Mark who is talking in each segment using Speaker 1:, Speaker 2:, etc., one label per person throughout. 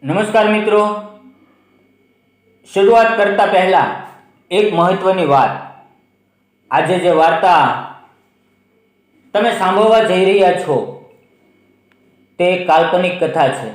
Speaker 1: નમસ્કાર મિત્રો, શરૂઆત કરતા પહેલા એક મહત્વની વાત. આજે જે વાર્તા તમે સાંભળવા જઈ રહ્યા છો તે એક કાલ્પનિક કથા છે.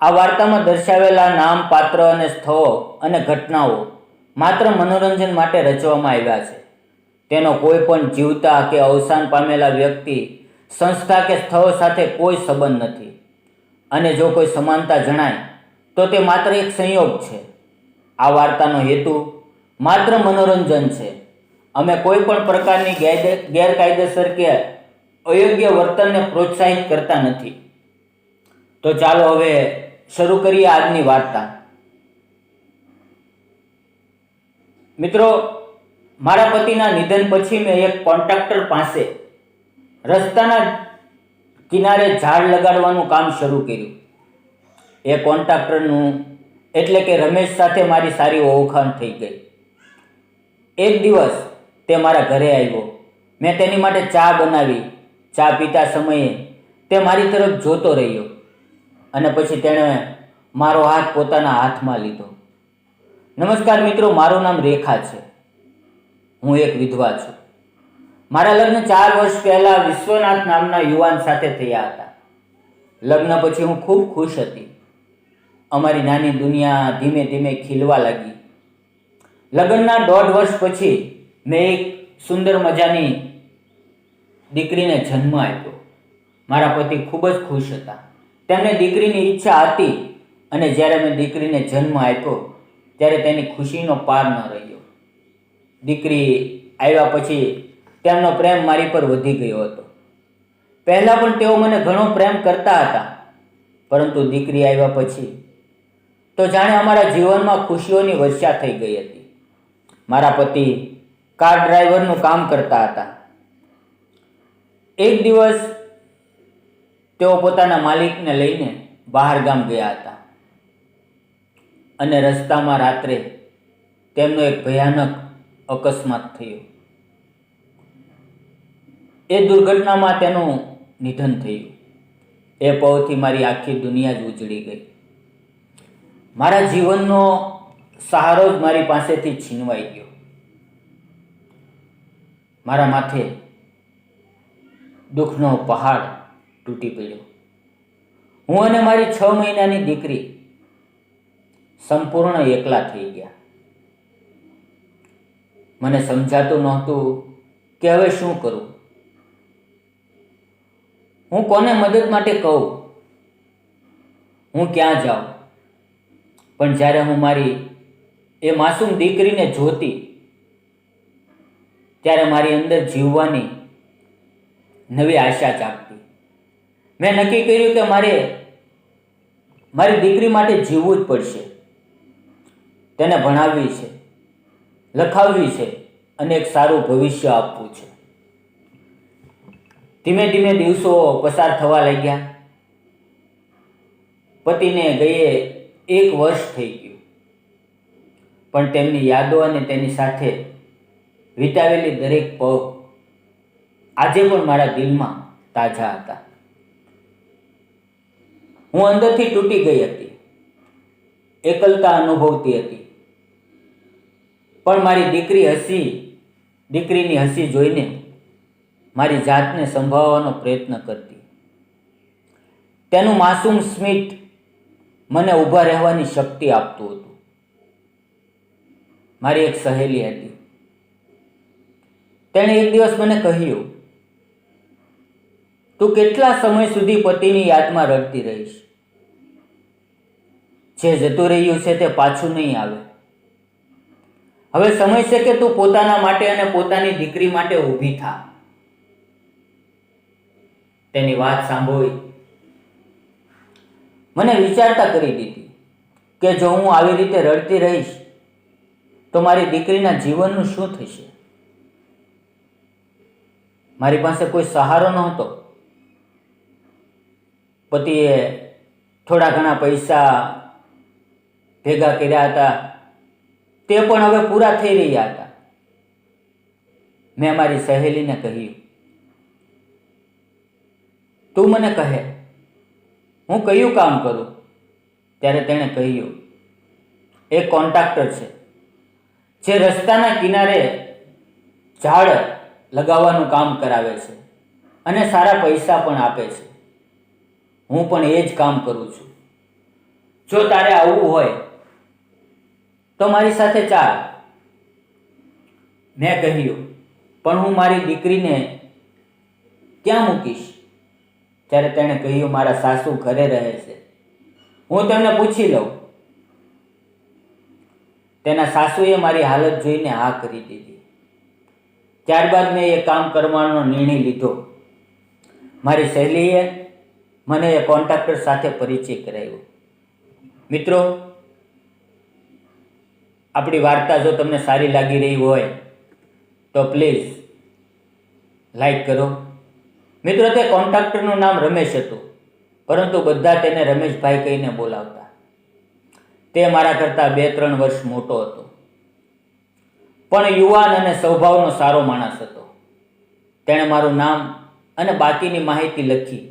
Speaker 1: આ વાર્તામાં દર્શાવેલા નામ, પાત્ર અને સ્થળો અને ઘટનાઓ માત્ર મનોરંજન માટે રચવામાં આવ્યા છે. તેનો કોઈ પણ જીવતા કે અવસાન પામેલા વ્યક્તિ, સંસ્થા કે સ્થળો સાથે કોઈ સંબંધ નથી. અને જો કોઈ સમાનતા જણાય તો તે માત્ર એક સંયોગ છે. આ વાર્તાનો હેતુ માત્ર મનોરંજન છે. અમે કોઈ પણ પ્રકારની ગેરકાયદેસર કે અયોગ્ય વર્તનને પ્રોત્સાહિત કરતા નથી. તો ચાલો હવે શરૂ કરીએ આજની વાર્તા. મિત્રો, મારા પતિના નિધન પછી મેં એક કોન્ટ્રાક્ટર પાસે રસ્તાના કિનારે ઝાડ લગાડવાનું કામ શરૂ કર્યું. એ કોન્ટ્રાક્ટરનું એટલે કે રમેશ સાથે મારી સારી ઓળખાણ થઈ ગઈ. એક દિવસ તે મારા ઘરે આવ્યો. મેં તેની માટે ચા બનાવી. ચા પીતા સમયે તે મારી તરફ જોતો રહ્યો અને પછી તેણે મારો હાથ પોતાના હાથમાં લીધો. નમસ્કાર મિત્રો, મારું નામ રેખા છે. હું એક વિધવા છું. મારા લગ્ન 4 વર્ષ પહેલા વિશ્વનાથ નામના યુવાન સાથે થયા હતા. લગ્ન પછી હું ખૂબ ખુશ હતી. અમારી નાની દુનિયા ધીમે ધીમે ખીલવા લાગી. લગ્નના 1.5 વર્ષ પછી મેં એક સુંદર મજાની દીકરીને જન્મ આપ્યો. મારા પતિ ખૂબ જ ખુશ હતા. તેમને દીકરીની ઈચ્છા હતી અને જ્યારે મેં દીકરીને જન્મ આપ્યો ત્યારે તેની ખુશીનો પાર ન રહ્યો. દીકરી આવ્યા પછી તેમનો પ્રેમ મારી પર વધી ગયો હતો. પહેલાં પણ તેઓ મને ઘણો પ્રેમ કરતા હતા, પરંતુ દીકરી આવ્યા પછી તો જાણે અમારા જીવનમાં ખુશીઓની વર્ષા થઈ ગઈ હતી. મારા પતિ કાર ડ્રાઈવરનું કામ કરતા હતા. એક દિવસ તેઓ પોતાના માલિકને લઈને બહાર ગામ ગયા હતા અને રસ્તામાં રાત્રે તેમનો એક ભયાનક અકસ્માત થયો. એ દુર્ઘટનામાં તેનું નિધન થયું. એ પળથી મારી આખી દુનિયા જ ઉજળી ગઈ. મારા જીવનનો સહારો જ મારી પાસેથી છીનવાઈ ગયો. મારા માથે દુઃખનો પહાડ તૂટી પડ્યો. હું અને મારી 6 મહિનાની દીકરી સંપૂર્ણ એકલા થઈ ગયા. મને સમજાતું નહોતું કે હવે શું કરું. હું કોને મદદ માટે કહું, હું ક્યાં જાઉં. પણ જ્યારે હું મારી એ માસૂમ દીકરીને જોતી ત્યારે મારી અંદર જીવવાની નવી આશા જાગતી. મેં નક્કી કર્યું કે મારી દીકરી માટે જીવવું જ પડશે. તેને ભણાવવી છે, લખાવવી છે અને એક સારું ભવિષ્ય આપવું છે. ધીમે ધીમે દિવસો પસાર થવા લાગ્યા. પતિને ગયે 1 વર્ષ થઈ ગયું, પણ તેમની યાદો અને તેની સાથે વિતાવેલી દરેક પળ આજે પણ મારા દિલમાં તાજા હતા. હું અંદરથી તૂટી ગઈ હતી, એકલતા અનુભવતી હતી. પણ મારી દીકરીની હસી જોઈને મારી જાતને સંભાળવાનો પ્રયત્ન કરતી. તેનું માસૂમ સ્મિત મને ઊભા રહેવાની શક્તિ આપતું હતું. મારી એક સહેલી હતી. તેણે એક દિવસ મને કહ્યું, તું કેટલા સમય સુધી પતિની યાદમાં રડતી રહીશ? જે જતું રહ્યું છે તે પાછું નહીં આવે. હવે સમય છે કે તું પોતાના માટે અને પોતાની દીકરી માટે ઊભી થા. તેની વાત સાંભળી મને વિચારતા કરી દીધી કે જો હું આવી રીતે રડતી રહીશ તો મારી દીકરીના જીવનનું શું થશે? મારી પાસે કોઈ સહારો નહોતો. પતિએ થોડા ઘણા પૈસા ભેગા કર્યા હતા, તે પણ હવે પૂરા થઈ રહ્યા હતા. મેં મારી સહેલીને કહ્યું, તું મને કહે હું કયું કામ કરું ત્યારે તેણે કહ્યું, એક કોન્ટ્રાક્ટર છે જે રસ્તાના કિનારે ઝાડ લગાવવાનું કામ કરાવે છે અને સારા પૈસા પણ આપે છે. હું પણ એ જ કામ કરું છું. જો તારે આવવું હોય તો મારી સાથે ચાલ. મેં કહ્યું, પણ હું મારી દીકરીને ક્યાં મૂકીશ? ત્યારે તેણે કહ્યું, મારા સાસુ ઘરે રહે છે, હું તેમને પૂછી લઉં. તેના સાસુએ મારી હાલત જોઈને હા કરી દીધી. ત્યારબાદ મેં એ કામ કરવાનો નિર્ણય લીધો. મારી સહેલીએ મને એ કોન્ટ્રાક્ટર સાથે પરિચય કરાવ્યો. મિત્રો, આપણી વાર્તા જો તમને સારી લાગી રહી હોય તો પ્લીઝ લાઈક કરો. મિત્રો, તે કોન્ટ્રાક્ટરનું નામ રમેશ હતું, પરંતુ બધા તેને રમેશભાઈ કહીને બોલાવતા. તે મારા કરતાં 2-3 વર્ષ મોટો હતો, પણ યુવાન અને સ્વભાવનો સારો માણસ હતો. તેણે મારું નામ અને બાકીની માહિતી લખી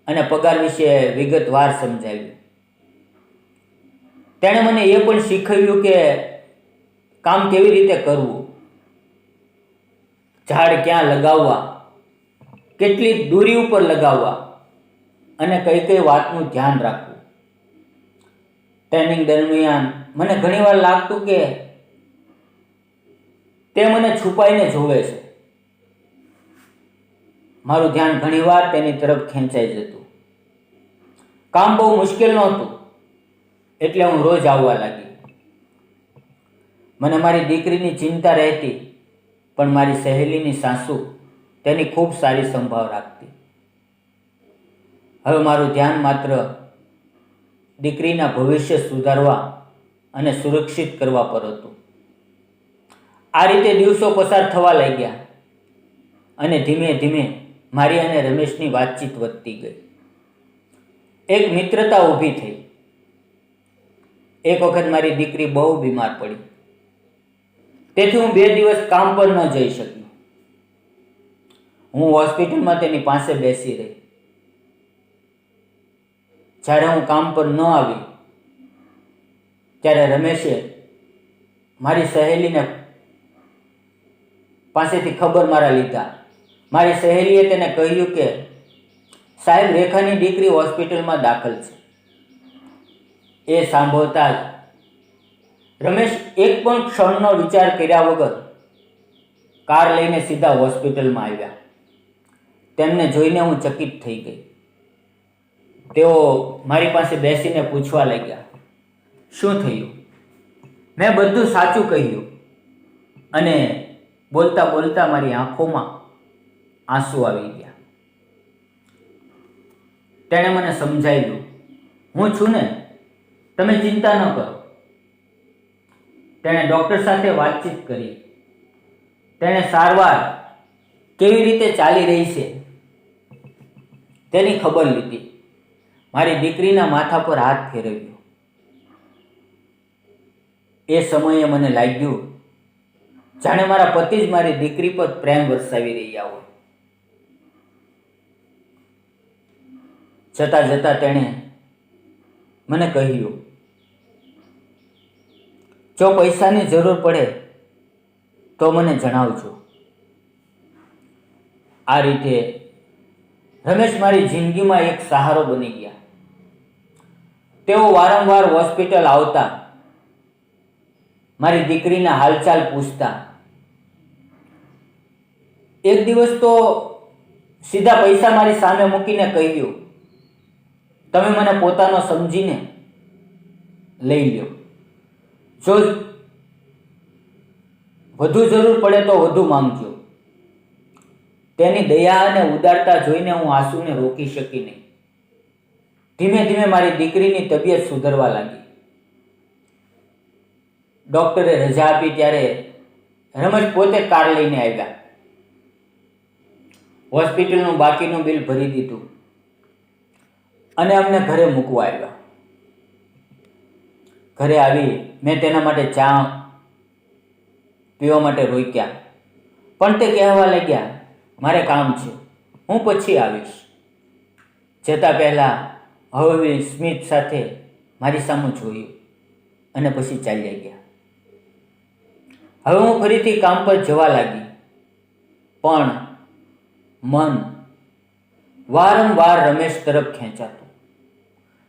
Speaker 1: અને પગાર વિશે વિગતવાર સમજાવ્યું. તેણે મને એ પણ શીખવ્યું કે કામ કેવી રીતે કરવું, ઝાડ ક્યાં લગાવવા, કેટલી દૂરી ઉપર લગાવવા અને કઈ કઈ વાતનું ધ્યાન રાખવું. ટ્રેનિંગ દરમિયાન મને ઘણીવાર લાગતું કે તે મને છુપાઈને જોવે છે. મારું ધ્યાન ઘણીવાર તેની તરફ ખેંચાઈ જતું. કામ બહુ મુશ્કેલ નહોતું, એટલે હું રોજ આવવા લાગી. મને મારી દીકરીની ચિંતા રહેતી, પણ મારી સહેલીની સાસુ તેની ખૂબ સારી સંભાળ રાખતી. હવે મારું ધ્યાન માત્ર દીકરીના ભવિષ્ય સુધારવા અને સુરક્ષિત કરવા પર હતું. આ રીતે દિવસો પસાર થવા લાગ્યા અને ધીમે ધીમે મારી અને રમેશની વાતચીત વધતી ગઈ. એક મિત્રતા ઊભી થઈ. એક વખત મારી દીકરી બહુ બીમાર પડી, તેથી હું 2 દિવસ કામ પર ન જઈ શકી. હું હોસ્પિટલમાં તેની પાસે બેસી રહી. જ્યારે હું કામ પર ન આવી ત્યારે રમેશે મારી સહેલીને પાસેથી ખબર મારા લીધા. મારી સહેલીએ તેને કહ્યું કે સાહેબ, રેખાની દીકરી હોસ્પિટલમાં દાખલ છે. એ સાંભળતા જ રમેશ એક પણ ક્ષણનો વિચાર કર્યા વગર કાર લઈને સીધા હોસ્પિટલમાં આવ્યા. તેમને જોઈને હું ચકિત થઈ ગઈ. તેઓ મારી પાસે બેસીને પૂછવા લાગ્યા, શું થયું? મેં બધું સાચું કહ્યું અને બોલતા બોલતા મારી આંખોમાં આંસુ આવી ગયા. તેણે મને સમજાવ્યું, હું છું ને, તમે ચિંતા ન કરો. તેણે ડૉક્ટર સાથે વાતચીત કરી. તેણે સારવાર કેવી રીતે ચાલી રહી છે તેની ખબર લીધી. મારી દીકરીના માથા પર હાથ ફેરવ્યો. એ સમયે મને લાગ્યું જાણે મારા પતિ જ મારી દીકરી પર પ્રેમ વરસાવી રહ્યા હોય. જતાં જતાં તેણે મને કહ્યું, જો પૈસાની જરૂર પડે તો મને જણાવજો. આ રીતે રમેશ મારી જિંદગીમાં એક સહારો બની ગયા. તેઓ વારંવાર હોસ્પિટલ આવતા, મારી દીકરીના હાલચાલ પૂછતા. એક દિવસ તો સીધા પૈસા મારી સામે મૂકીને કહ્યું, તમે મને પોતાનો સમજીને લઈ લ્યો. જો વધુ જરૂર પડે તો વધુ માંગજો. તેની દયા અને ઉદારતા જોઈને હું આંસુને રોકી શકી નહીં. ધીમે ધીમે મારી દીકરીની તબિયત સુધરવા લાગી. ડૉક્ટરે રજા આપી ત્યારે રમેશ પોતે કાર લઈને આવ્યા. હોસ્પિટલનું બાકીનું બિલ ભરી દીધું અને અમને ઘરે મૂકવા આવ્યા. ઘરે આવી મેં તેના માટે ચા પીવા માટે રોક્યા, પણ તે કહેવા લાગ્યા, મારે કામ છે, હું પછી આવીશ. જતાં પહેલાં હવે સ્મિત સાથે મારી સામે જોયું અને પછી ચાલ્યા ગયા. હવે હું ફરીથી કામ પર જવા લાગી, પણ મન વારંવાર રમેશ તરફ ખેંચાતું.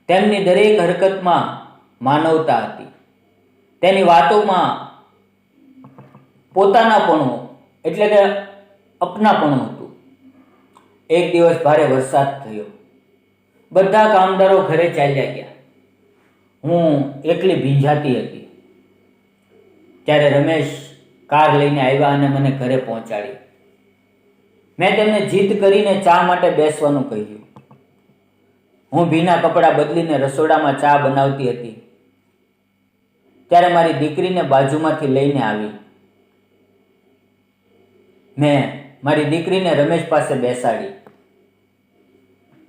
Speaker 1: તેમની દરેક હરકતમાં માનવતા હતી. તેની વાતોમાં પોતાનાપણું એટલે કે અપનાપણું હતું. એક દિવસ ભારે વરસાદ થયો. બધા કામદારો ઘરે ચાલ્યા ગયા. હું એકલી ભીંજાતી હતી. ત્યારે રમેશ કાર લઈને આવ્યા અને મને ઘરે પહોંચાડી. મેં તેમને જીદ કરીને ચા માટે બેસવાનું કહ્યું. હું ભીના કપડાં બદલીને રસોડામાં ચા બનાવતી હતી ત્યારે મારી દીકરીને બાજુમાંથી લઈને આવી. મેં મારી દીકરીને રમેશ પાસે બેસાડી.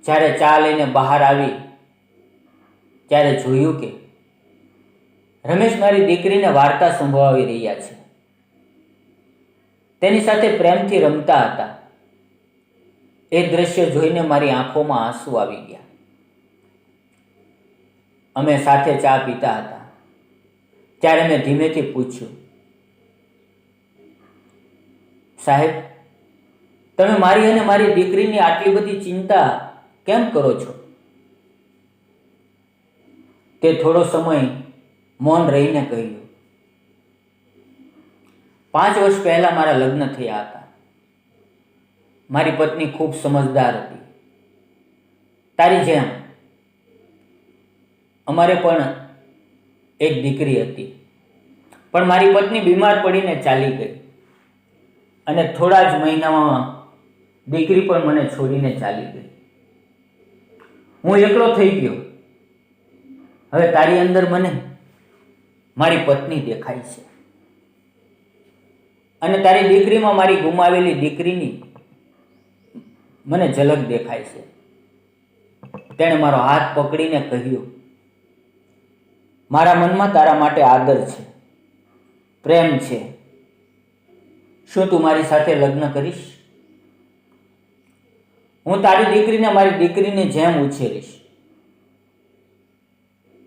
Speaker 1: જ્યારે ચા લઈને બહાર આવી ત્યારે જોયું કે રમેશ મારી દીકરીને વાર્તા સંભળાવી રહ્યા છે. તેની સાથે પ્રેમથી રમતા હતા. એ દ્રશ્ય જોઈને મારી આંખોમાં આંસુ આવી ગયા. અમે સાથે ચા પીતા હતા ત્યારે મેં ધીમેથી પૂછ્યું, સાહેબ, તમે મારી અને મારી દીકરીની આટલી બધી ચિંતા કેમ કરો છો? તે થોડો સમય મૌન રહીને કહ્યું, 5 વર્ષ પહેલા મારા લગ્ન થયા હતા. મારી પત્ની ખૂબ સમજદાર હતી. તારી જેમ અમારે પણ એક દીકરી હતી, પણ મારી પત્ની બીમાર પડીને ચાલી ગઈ અને થોડા જ મહિનામાં દીકરી પણ મને છોડીને ચાલી ગઈ. હું એકલો થઈ ગયો. હવે તારી અંદર મને મારી પત્ની દેખાય છે અને તારી દીકરીમાં મારી ગુમાવેલી દીકરીની મને ઝલક દેખાય છે. તેણે મારો હાથ પકડીને કહ્યું, મારા મનમાં તારા માટે આદર છે, પ્રેમ છે. શું તું મારી સાથે લગ્ન કરીશ? હું તારી દીકરીને મારી દીકરીની જેમ ઉછેરીશ.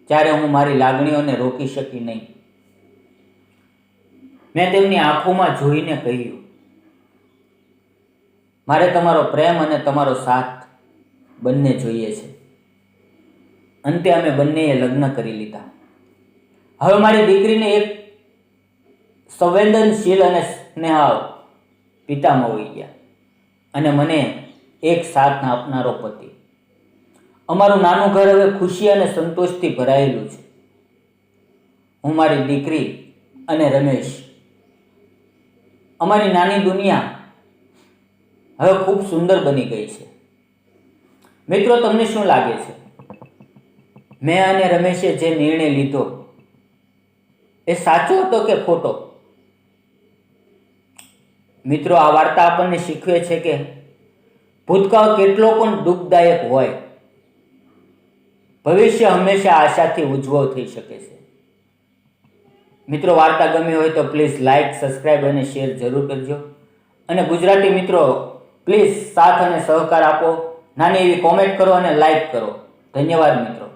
Speaker 1: ત્યારે હું મારી લાગણીઓને રોકી શકી નહીં. મેં તેમની આંખોમાં જોઈને કહ્યું, મારે તમારો પ્રેમ અને તમારો સાથ બંને જોઈએ છે. અંતે અમે બંનેએ લગ્ન કરી લીધા. હવે મારી દીકરીને એક સંવેદનશીલ અને સ્નેહાળ પિતા મળી ગયા અને મને એક સાથ આપનારો પતિ. અમારું નાનું ઘર હવે ખુશી અને સંતોષથી ભરાયેલું છે. હું મારી દીકરી અને રમેશ, અમારી નાની દુનિયા હવે ખૂબ સુંદર બની ગઈ છે. મિત્રો, તમને શું લાગે છે? મેં અને રમેશે જે નિર્ણય લીધો એ સાચો હતો કે ખોટો? મિત્રો, આ વાર્તા આપણને શીખવે છે કે ભૂતકાળ કેટલો પણ દુઃખદાયક હોય, ભવિષ્ય હંમેશા આશાથી ઉજ્જવળ થઈ શકે છે. મિત્રો, વાર્તા ગમી હોય તો પ્લીઝ લાઇક, સબસ્ક્રાઇબ અને શેર જરૂર કરજો. અને ગુજરાતી મિત્રો, પ્લીઝ સાથ અને સહકાર આપો. નાની એવી કોમેન્ટ કરો અને લાઇક કરો. ધન્યવાદ મિત્રો.